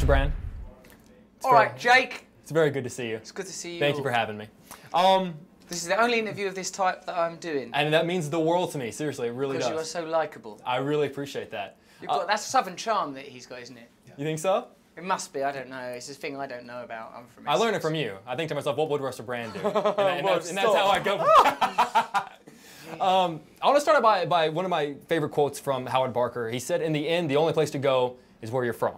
Russell OBrien. All right, Jake. It's very good to see you. It's good to see you. Thank you for having me. This is the only interview of this type that I'm doing. And that means the world to me, seriously, it really does. Because you are so likeable. I really appreciate that. That's a southern charm that he's got, isn't it? You think so? It must be, I don't know. It's a thing I don't know about. I'm from Essex. I learned it from you. I think to myself, what would Russell OBrien do? And that's how I go. I want to start out by one of my favorite quotes from Howard Barker. He said, in the end, the only place to go is where you're from.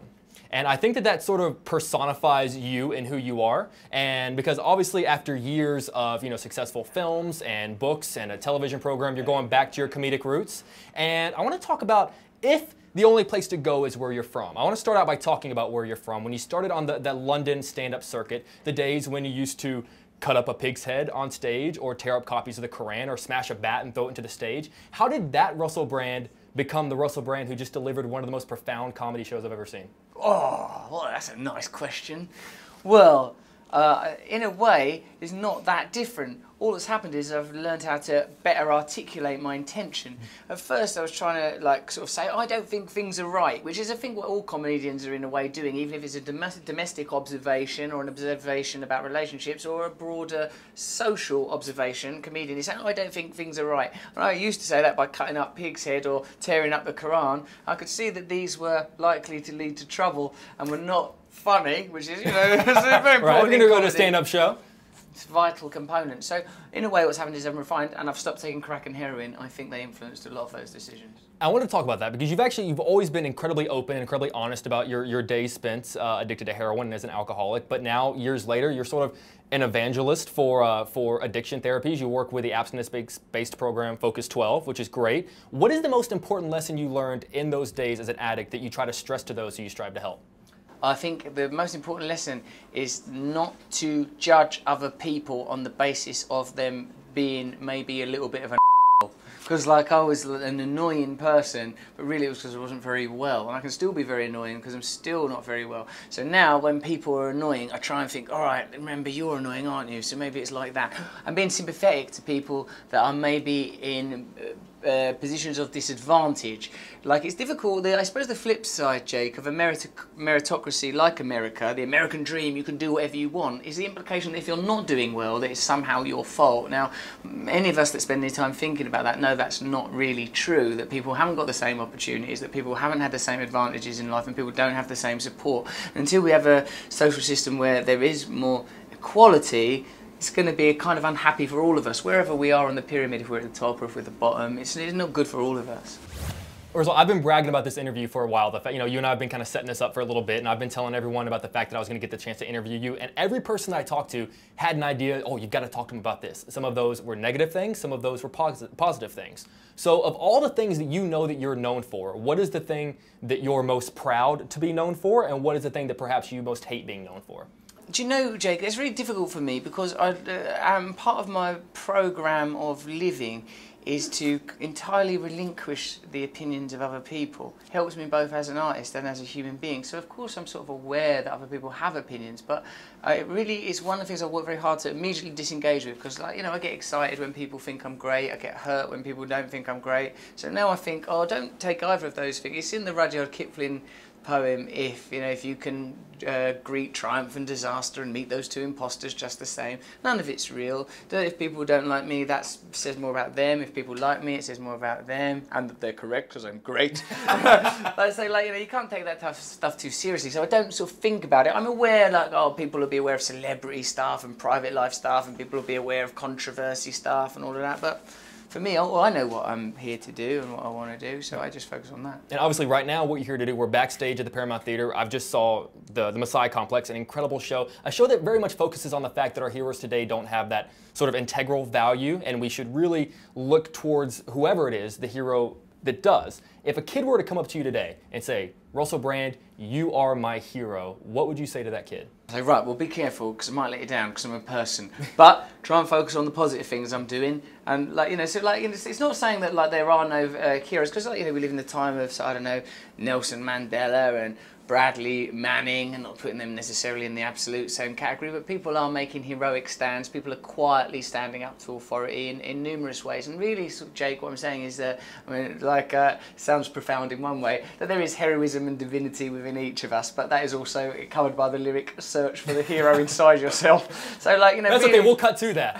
And I think that sort of personifies you and who you are. And because obviously after years of successful films and books and a television program, you're going back to your comedic roots. And I want to talk about if the only place to go is where you're from. I want to start out by talking about where you're from. When you started on that London stand-up circuit, the days when you used to cut up a pig's head on stage or tear up copies of the Quran or smash a bat and throw it into the stage, how did that Russell OBrien become the Russell OBrien who just delivered one of the most profound comedy shows I've ever seen? Oh, well, that's a nice question. Well, in a way, it's not that different. All that's happened is I've learned how to better articulate my intention. At first, I was trying to sort of say, I don't think things are right, which is I think what all comedians are in a way doing, even if it's a domestic observation or an observation about relationships or a broader social observation. Comedian is saying, I don't think things are right. And I used to say that by cutting up pig's head or tearing up the Quran. I could see that these were likely to lead to trouble and were not funny, which is, it's a very important right, we're going to go to a comedy. stand-up show. It's a vital component. So, in a way, what's happened is I've refined and I've stopped taking crack and heroin. I think they influenced a lot of those decisions. I want to talk about that because you've always been incredibly open, incredibly honest about your days spent addicted to heroin and as an alcoholic. But now, years later, you're sort of an evangelist for addiction therapies. You work with the abstinence-based program Focus 12, which is great. What is the most important lesson you learned in those days as an addict that you try to stress to those who you strive to help? I think the most important lesson is not to judge other people on the basis of them being maybe a little bit of an because I was an annoying person, but really it was because I wasn't very well, and I can still be very annoying because I'm still not very well. So now when people are annoying, I try and think, all right, remember you're annoying, aren't you? So maybe it's like that. I'm being sympathetic to people that are maybe in positions of disadvantage. Like, it's difficult. I suppose the flip side, Jake, of a meritocracy like America, the American dream, you can do whatever you want, is the implication that if you're not doing well, that it's somehow your fault. Now, any of us that spend any time thinking about that know that's not really true, that people haven't got the same opportunities, that people haven't had the same advantages in life, and people don't have the same support. Until we have a social system where there is more equality, it's going to be kind of unhappy for all of us, wherever we are on the pyramid, if we're at the top or if we're at the bottom. It's not good for all of us. I've been bragging about this interview for a while. The fact, you and I have been kind of setting this up for a little bit, and I've been telling everyone about the fact that I was going to get the chance to interview you, and every person that I talked to had an idea, oh, you've got to talk to them about this. Some of those were negative things, some of those were positive things. So of all the things that you know that you're known for, what is the thing that you're most proud to be known for, and what is the thing that perhaps you most hate being known for? Do you know, Jake, it's really difficult for me because part of my program of living is to entirely relinquish the opinions of other people. It helps me both as an artist and as a human being. So of course I'm sort of aware that other people have opinions, but it really is one of the things I work very hard to immediately disengage with, because I get excited when people think I'm great, I get hurt when people don't think I'm great. So now I think, oh, don't take either of those things. It's in the Rudyard Kipling poem, if you can greet triumph and disaster and meet those two imposters just the same. None of it's real. If people don't like me, that says more about them. If people like me, it says more about them, and that they're correct because I'm great. I say, you can't take that tough stuff too seriously. So I don't sort of think about it. I'm aware, people will be aware of celebrity stuff and private life stuff, and people will be aware of controversy stuff and all of that. But for me, I know what I'm here to do and what I want to do, so I just focus on that. And obviously right now, what you're here to do, we're backstage at the Paramount Theater. I've just saw the Messiah Complex, an incredible show. A show that very much focuses on the fact that our heroes today don't have that sort of integral value, and we should really look towards whoever it is, the hero that does. If a kid were to come up to you today and say, Russell OBrien, you are my hero, what would you say to that kid? I say, right, well, be careful, because I might let you down, because I'm a person. But try and focus on the positive things I'm doing. And, it's not saying that, there are no heroes, because, we live in the time of, Nelson Mandela and Bradley, Manning, and not putting them necessarily in the absolute same category, but people are making heroic stands. People are quietly standing up to authority in numerous ways. And really, Jake, what I'm saying is that, I mean, like, sounds profound in one way, that there is heroism and divinity within each of us, but that is also covered by the lyric "search for the hero inside yourself." So, like, you know, that's really, okay. We'll cut to that.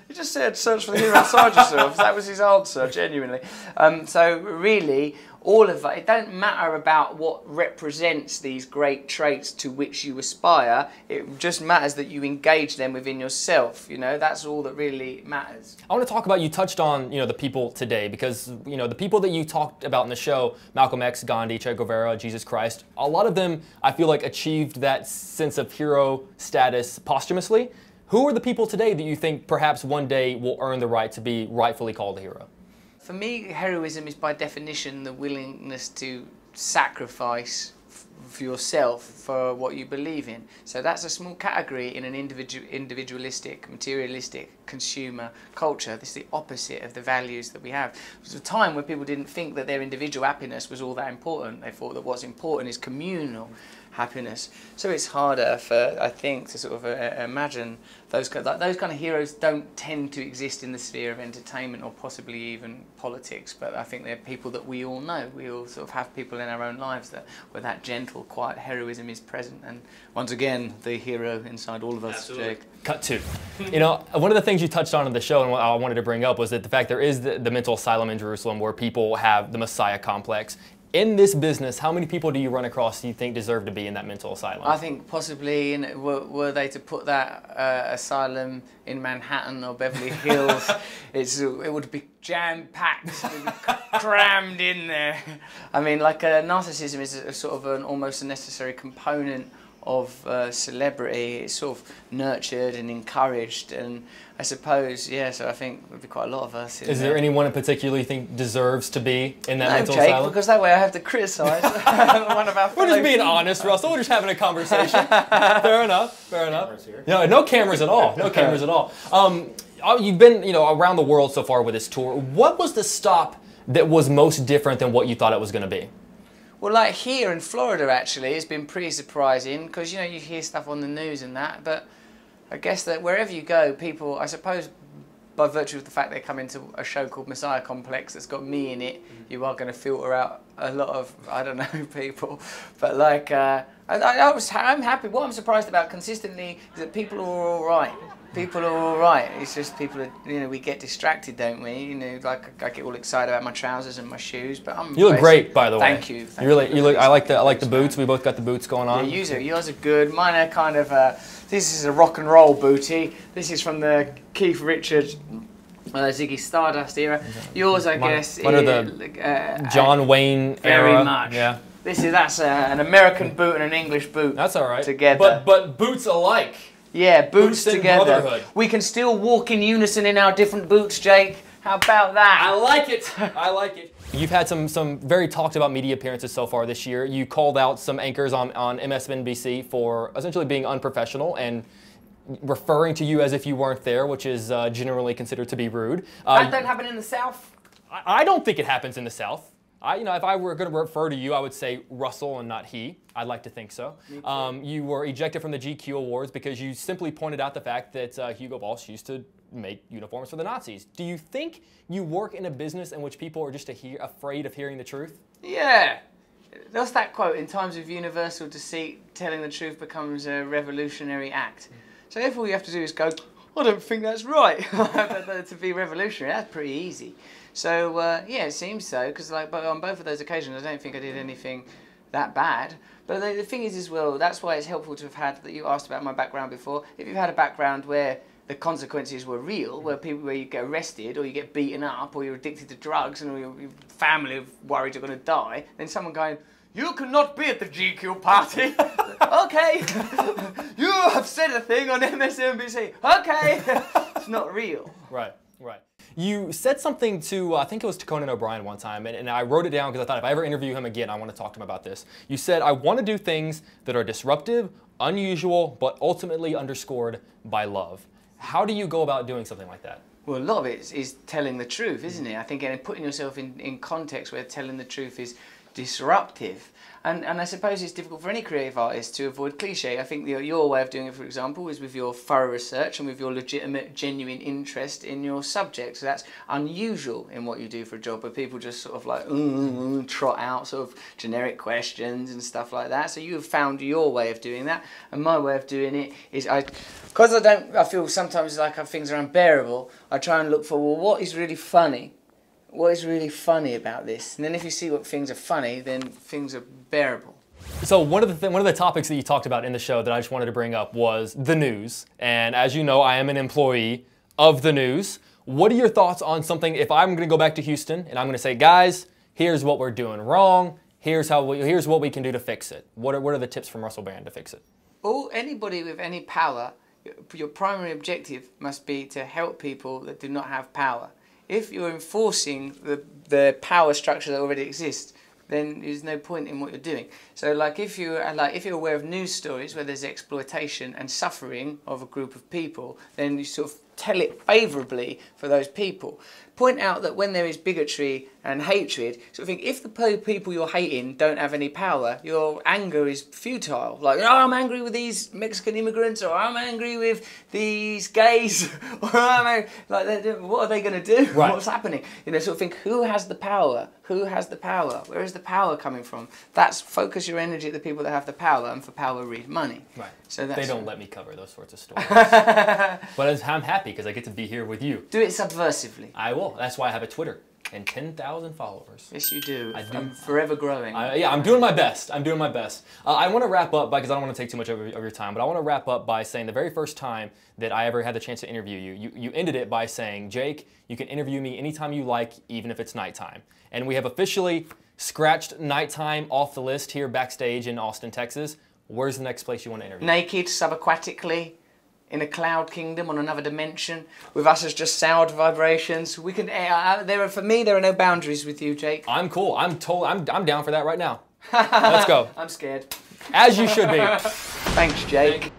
He just said, "Search for the hero inside yourself." That was his answer, genuinely. So really, all of it don't matter about what represents these great traits to which you aspire. It just matters that you engage them within yourself. You know, that's all that really matters. I want to talk about, you touched on, you know, the people today, because, you know, the people that you talked about in the show, Malcolm X, Gandhi, Che Guevara, Jesus Christ, a lot of them, I feel like, achieved that sense of hero status posthumously. Who are the people today that you think perhaps one day will earn the right to be rightfully called a hero? For me, heroism is by definition the willingness to sacrifice for yourself for what you believe in. So that's a small category in an individualistic, materialistic consumer culture. This is the opposite of the values that we have. It was a time when people didn't think that their individual happiness was all that important. They thought that what's important is communal happiness. So it's harder for, I think, to sort of imagine those kind of heroes don't tend to exist in the sphere of entertainment or possibly even politics, but I think they're people that we all know. We all sort of have people in our own lives that where that gentle, quiet heroism is present, and once again, the hero inside all of us, Absolutely. Jake. Cut to. You know, one of the things you touched on in the show and what I wanted to bring up was that the fact there is the mental asylum in Jerusalem where people have the Messiah complex. In this business, how many people do you run across you think deserve to be in that mental asylum? I think possibly, were they to put that asylum in Manhattan or Beverly Hills, it would be jam-packed, crammed in there. I mean, like, narcissism is a sort of almost a necessary component of celebrity. It's sort of nurtured and encouraged, and I suppose, yeah, so I think there'd be quite a lot of us. Is there anyone in particular you think deserves to be in that mental Jake, asylum? because that way I have to criticise one of our We're just being honest, Russell. We're just having a conversation. Fair enough. Fair enough. No, no cameras at all. No cameras at all. You've been, you know, around the world so far with this tour. What was the stop that was most different than what you thought it was going to be? Well, like here in Florida, actually, it's been pretty surprising because, you know, you hear stuff on the news and that, but I guess that wherever you go, people, I suppose, by virtue of the fact they come into a show called Messiah Complex that's got me in it, you are going to filter out a lot of, I don't know, people. But like, I'm happy. What I'm surprised about consistently is that people are all right. People are all right. It's just people are, you know, we get distracted, don't we? You know, like I get all excited about my trousers and my shoes, but I'm. You look great, by the way. Thank you. You look. I like the boots. We both got the boots going on. Yeah, yours are good. Mine are kind of. This is a rock and roll booty. This is from the Keith Richards, Ziggy Stardust era. Yours, I guess, is the John Wayne very era. Much. Yeah. That's an American boot and an English boot. That's all right. Together. But boots alike. Yeah, boots together. Brotherhood. We can still walk in unison in our different boots, Jake. How about that? I like it. I like it. You've had some very talked about media appearances so far this year. You called out some anchors on MSNBC for essentially being unprofessional and referring to you as if you weren't there, which is generally considered to be rude. That don't happen in the South. I don't think it happens in the South. You know, if I were going to refer to you, I would say Russell and not he. I'd like to think so. You were ejected from the GQ Awards because you simply pointed out the fact that Hugo Boss used to make uniforms for the Nazis. Do you think you work in a business in which people are just afraid of hearing the truth? Yeah. That's that quote, in times of universal deceit, telling the truth becomes a revolutionary act. So if all you have to do is go, I don't think that's right, to be revolutionary, that's pretty easy. So, yeah, it seems so, because like, but on both of those occasions, I don't think I did anything that bad. But the thing is as well, that's why it's helpful to have had, that you asked about my background before, if you've had a background where the consequences were real, where you get arrested, or you get beaten up, or you're addicted to drugs, and your family are worried you're going to die, then someone going, you cannot be at the GQ party. Okay. You have said a thing on MSNBC. Okay. It's not real. Right, right. You said something to, I think it was to Conan OBrien one time, and I wrote it down because I thought if I ever interview him again, I want to talk to him about this. You said, I want to do things that are disruptive, unusual, but ultimately underscored by love. How do you go about doing something like that? Well, a lot of it is telling the truth, isn't it? I think, and putting yourself in context where telling the truth is disruptive. And I suppose it's difficult for any creative artist to avoid cliche. I think your way of doing it, for example, is with your thorough research and with your legitimate, genuine interest in your subject. So that's unusual in what you do for a job, where people just sort of like trot out sort of generic questions and stuff like that. So you have found your way of doing that, and my way of doing it is I feel sometimes like things are unbearable. I try and look for, well, what is really funny? What is really funny about this? And then if you see what things are funny, then things are bearable. So one of the topics that you talked about in the show that I just wanted to bring up was the news. And as you know, I am an employee of the news. What are your thoughts on something, if I'm going to go back to Houston and I'm going to say, guys, here's what we're doing wrong, here's what we can do to fix it. What are the tips from Russell Brand to fix it? Anybody with any power, your primary objective must be to help people that do not have power. If you're enforcing the power structure that already exists, then there's no point in what you're doing. So if you're aware of news stories where there's exploitation and suffering of a group of people, then you sort of tell it favourably for those people. Point out that when there is bigotry and hatred, sort of think, if the people you're hating don't have any power, your anger is futile. Like, oh, I'm angry with these Mexican immigrants, or I'm angry with these gays, or what are they going to do? Right. What's happening? Sort of think, who has the power? Who has the power? Where is the power coming from? That's focus your energy at the people that have the power, and for power, read money. Right. So they don't let me cover those sorts of stories. But I'm happy because I get to be here with you. Do it subversively. I will. That's why I have a Twitter and 10,000 followers. Yes, you do. I do. I'm forever growing. Yeah, I'm doing my best. I'm doing my best. I want to wrap up, because I don't want to take too much of your time, but I want to wrap up by saying the very first time that I ever had the chance to interview you ended it by saying, Jake, you can interview me anytime you like, even if it's nighttime. And we have officially scratched nighttime off the list here backstage in Austin, Texas. Where's the next place you want to interview? Naked, subaquatically, in a cloud kingdom on another dimension, with us as just sound vibrations. We can. For me, there are no boundaries with you, Jake. I'm cool. I'm down for that right now. Let's go. I'm scared. As you should be. Thanks, Jake.